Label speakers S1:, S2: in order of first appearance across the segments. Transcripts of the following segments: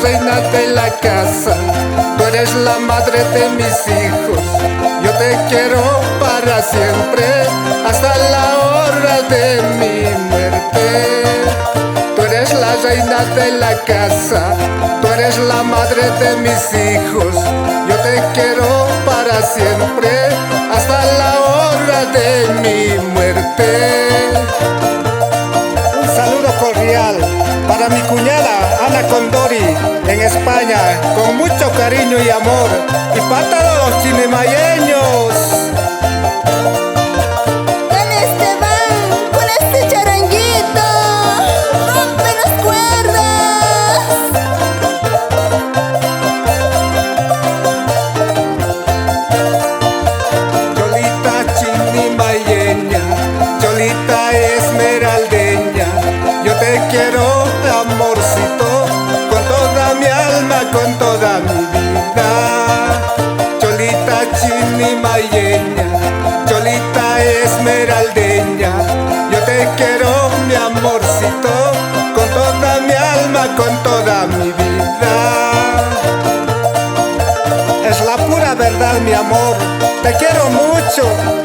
S1: reina de la casa, tú eres la madre de mis hijos. Yo te quiero para siempre, hasta la hora de mi muerte. Tú eres la reina de la casa, tú eres la madre de mis hijos. Yo te quiero para siempre, hasta la hora de mi muerte. Un saludo cordial para mi cuñada Ana Condori en España, con mucho cariño y amor, y para todos los chinimayeños.
S2: Dale Esteban, con este charanguito, rompe las cuerdas.
S1: Cholita chinimayeña, cholita esmeraldeña, yo te quiero, amorcito, con toda mi alma, con toda mi vida. Cholita chinimayeña, cholita esmeraldeña, yo te quiero, mi amorcito, con toda mi alma, con toda mi vida. Es la pura verdad, mi amor, te quiero mucho,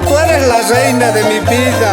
S1: tú eres la reina de mi vida.